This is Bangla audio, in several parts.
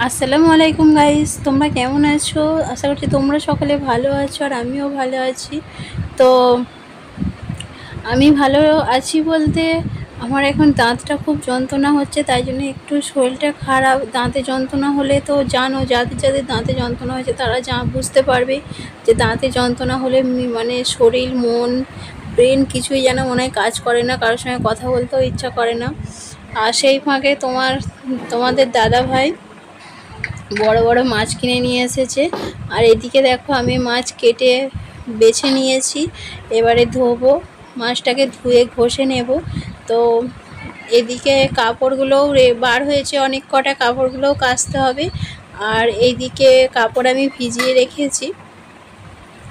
আসসালামু আলাইকুম গাইস, তোমরা কেমন আছো? আশা করছি তোমরা সকলে ভালো আছো আর আমিও ভালো আছি। তো আমি ভালো আছি বলতে আমার এখন দাঁতটা খুব যন্ত্রণা হচ্ছে, তাই জন্য একটু শরীরটা খারাপ। দাঁতে যন্ত্রণা হলে তো জানো, যাদের যাদের দাঁতে যন্ত্রণা হয়েছে তারা বুঝতে পারবে যে দাঁতে যন্ত্রণা হলে মানে শরীর, মন, ব্রেন কিছুই যেন মনে হয় কাজ করে না, কারোর সঙ্গে কথা বলতেও ইচ্ছা করে না। আর সেই ফাঁকে তোমাদের দাদা ভাই বড় বড় মাছ কিনে নিয়ে এসেছে। আর এদিকে দেখো আমি মাছ কেটে বেছে নিয়েছি, এবারে ধোবো, মাছটাকে ধুয়ে ঘষে নেব। তো এদিকে কাপড়গুলোও বার হয়েছে, অনেক কটা কাপড়গুলোও কাচতে হবে। আর এইদিকে কাপড় আমি ভিজিয়ে রেখেছি,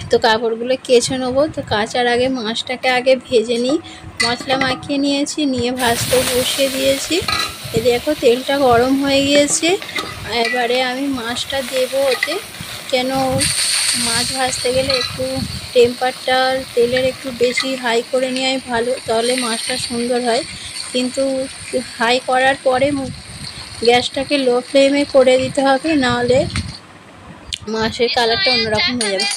তো কাপড়গুলো কেচে নেবো। তো কাচার আগে মাছটাকে আগে ভেজে নিই। মশলা মাখিয়ে নিয়েছি, নিয়ে ভাজতে বসিয়ে দিয়েছি। এ দেখো তেলটা গরম হয়ে গিয়েছে, এবারে আমি মাছটা দেবো ওতে। কেন মাছ ভাজতে গেলে একটু টেম্পারটা তেলের একটু বেশি হাই করে নেওয়াই ভালো, তাহলে মাছটা সুন্দর হয়। কিন্তু হাই করার পরে গ্যাসটাকে লো ফ্লেমে করে দিতে হবে, নাহলে মাছের কালারটা অন্যরকম হয়ে যাবে।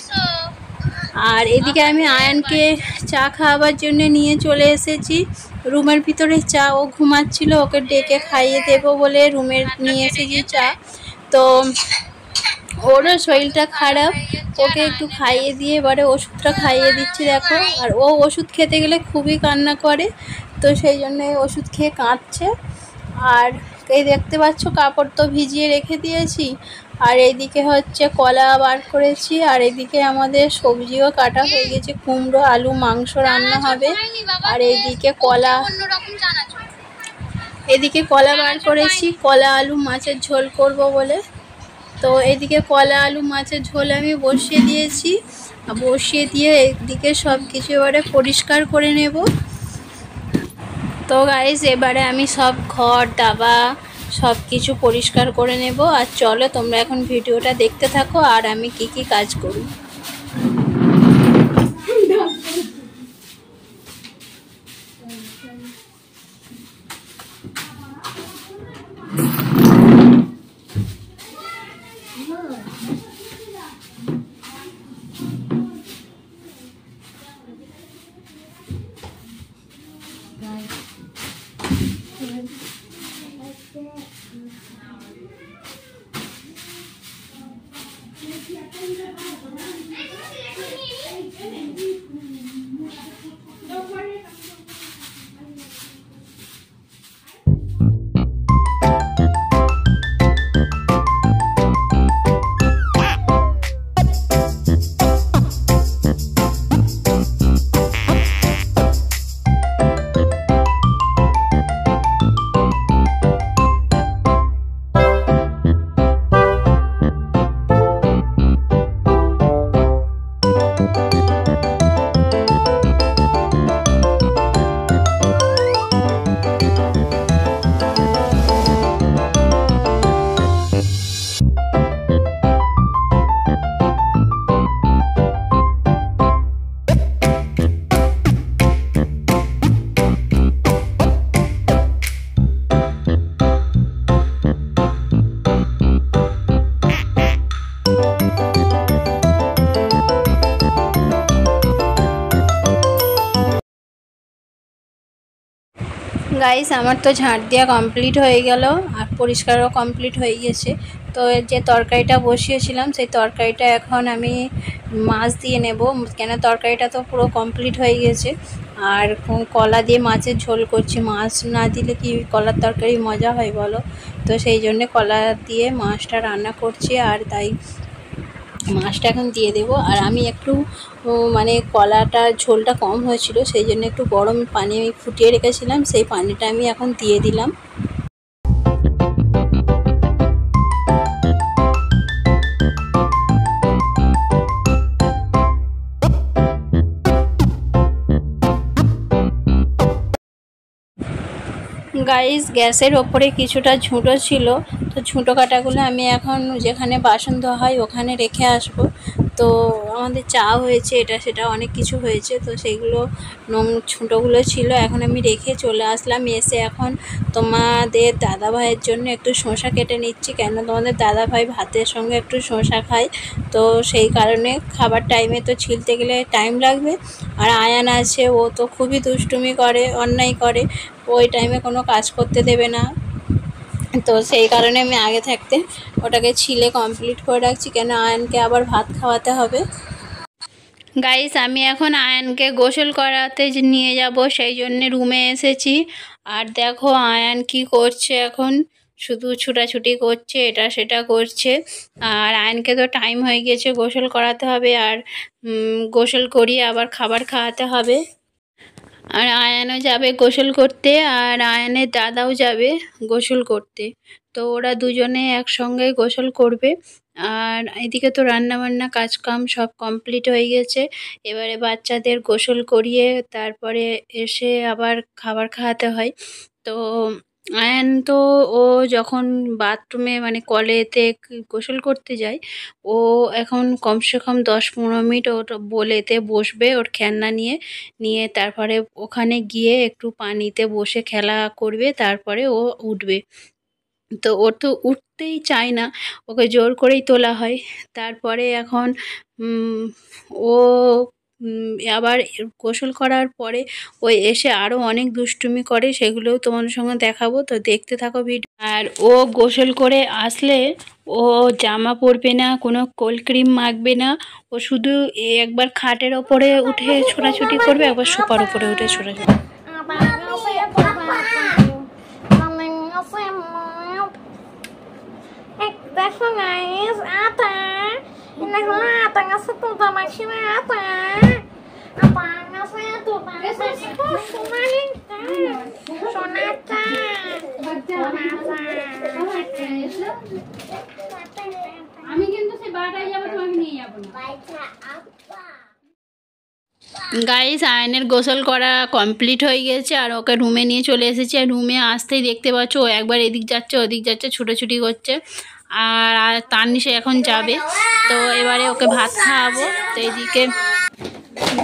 আর এদিকে আমি আয়ানকে চা খাওয়াবার জন্য নিয়ে চলে এসেছি রুমের ভিতরে। চা, ও ঘুমাচ্ছিল, ওকে ডেকে খাইয়ে দেবো বলে রুমে নিয়ে এসেছি চা। তো ওরও শরীরটা খারাপ, ওকে একটু খাইয়ে দিয়ে এবারে ওষুধটা খাইয়ে দিচ্ছি দেখো। আর ও ওষুধ খেতে গেলে খুবই কান্না করে, তো সেই জন্য ওষুধ খেয়ে কাঁদছে। আর এই দেখতে পাচ্ছ কাপড় তো ভিজিয়ে রেখে দিয়েছি। আর এইদিকে হচ্ছে কলা বার করেছি, আর এদিকে আমাদের সবজিও কাটা হয়ে গেছে, কুমড়ো, আলু, মাংস রান্না হবে। আর এইদিকে কলা বার করেছি, কলা আলু মাছের ঝোল করব বলে। তো এদিকে কলা আলু মাছের ঝোল আমি বসিয়ে দিয়েছি, বসিয়ে দিয়ে এদিকে সব কিছু এবারে পরিষ্কার করে নেব। তো গাইস এবারে আমি সব ঘর দাবা সব কিছু পরিষ্কার করে নেব। আর চলো তোমরা এখন ভিডিওটা দেখতে থাকো আর আমি কি কি কাজ করি। গাইস আমার তো ঝাঁট দেওয়া কমপ্লিট হয়ে গেল আর পরিষ্কারও কমপ্লিট হয়ে গেছে। তো যে তরকারিটা বসিয়েছিলাম সেই তরকারিটা এখন আমি মাছ দিয়ে নেব, কেন তরকারিটা তো পুরো কমপ্লিট হয়ে গেছে। আর কলা দিয়ে মাছের ঝোল করছি, মাছ না দিলে কি কলার তরকারি মজা হয় বলো? তো সেই জন্যে কলা দিয়ে মাছটা রান্না করছি, আর তাই মাছটা এখন দিয়ে দেবো। আর আমি একটু মানে কলাটার ঝোলটা কম হয়েছিল, সেই জন্য একটু গরম পানি আমি ফুটিয়ে রেখেছিলাম, সেই পানিটা আমি এখন দিয়ে দিলাম। গাইস গ্যাসের ওপরে কিছুটা ঝুঁটো ছিল, তো ঝুঁটো কাটাগুলো আমি এখন যেখানে বাসন ধোয়া হয় ওখানে রেখে আসবো। তো আমাদের চা হয়েছে, এটা সেটা অনেক কিছু হয়েছে। তো সেইগুলো ছোটোগুলো ছিল, এখন আমি রেখে চলে আসলাম। এসে এখন তোমাদের দাদাভাইয়ের জন্য একটু শসা কেটে নিচ্ছি, কেন তোমাদের দাদাভাই ভাতের সঙ্গে একটু শসা খায়। তো সেই কারণে খাবার টাইমে তো ছিলতে গেলে টাইম লাগবে। আর আয়ান আছে, ও তো খুবই দুষ্টুমি করে, অন্যায় করে, ওই টাইমে কোনো কাজ করতে দেবে না। তো সেই কারণে আমি আগে থাকতে ওটাকে ছিলে কমপ্লিট করে রাখছি, কেন আয়ানকে আবার ভাত খাওয়াতে হবে। গাইস, আমি এখন আয়ানকে গোসল করাতে নিয়ে যাব, সেই জন্য রুমে এসেছি। আর দেখো আয়ান কি করছে, এখন শুধু ছুটাছুটি করছে, এটা সেটা করছে। আর আয়ানকে তো টাইম হয়ে গেছে, গোসল করাতে হবে। আর গোসল করিয়ে আবার খাবার খাওয়াতে হবে। আর আয়ানও যাবে গোসল করতে, আর আয়ানের দাদাও যাবে গোসল করতে। তো ওরা দুজনে একসঙ্গে গোসল করবে। আর এদিকে তো রান্নাবান্না কাজকাম সব কমপ্লিট হয়ে গেছে। এবারে বাচ্চাদের গোসল করিয়ে তারপরে এসে আবার খাবার খাওয়াতে হয়। তো আয়ান তো ও যখন বাথরুমে মানে কলেতে গোসল করতে যায়, ও এখন কমসে কম 10-15 মিনিট ওর বলেতে বসবে, ওর খেলনা নিয়ে নিয়ে তারপরে ওখানে গিয়ে একটু পানিতে বসে খেলা করবে, তারপরে ও উঠবে। তো ওর তো উঠতেই চায় না, ওকে জোর করেই তোলা হয়। তারপরে এখন ও আবার গোসল করার পরে ও এসে আরও অনেক দুষ্টুমি করে, সেগুলোও তোমাদের সঙ্গে দেখাবো। তো দেখতে থাকো ভিডিও। আর ও গোসল করে আসলে ও জামা পরবে না, কোনো কোল্ড ক্রিম মাখবে না, ও শুধু একবার খাটের ওপরে উঠে ছোটাছুটি করবে, একবার সোফার ওপরে উঠে ছোটাছুটি। দেখো guys, ata. Ini hula ata ngasih tuh sama sini ata. Apa ngasih tuh? Ngasih tuh sunahin kan? Sonata. আমি কিন্তু সে বাড়াই যাব, তোমাকে নিয়ে যাব না। গাইস, আয়নের গোসল করা কমপ্লিট হয়ে গেছে, আর ওকে রুমে নিয়ে চলে এসেছি। আর রুমে আসতেই দেখতে পাচ্ছ ও একবার এদিক যাচ্ছে ওদিক যাচ্ছে, ছুটোছুটি করছে। আর তানিশা এখন যাবে, তো এবারে ওকে ভাত খাওয়াবো। তো এইদিকে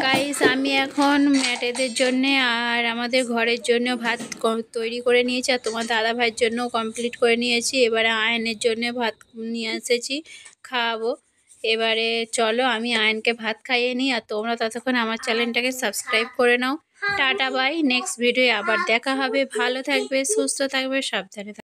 গাইস, আমি এখন ম্যাটেদের জন্য আর আমাদের ঘরের জন্য ভাত তৈরি করে নিয়েছি, আর তোমার দাদা ভাইয়ের জন্যও কমপ্লিট করে নিয়েছি। এবারে আয়নের জন্য ভাত নিয়ে এসেছি, খাওয়াবো। এবারে চলো আমি আয়নকে ভাত খাইয়ে নিই, আর তোমরা ততক্ষণ আমার চ্যানেলটাকে সাবস্ক্রাইব করে নাও। টাটা বাই, নেক্সট ভিডিও আবার দেখা হবে। ভালো থাকবে, সুস্থ থাকবে, সাবধানে থাকবে।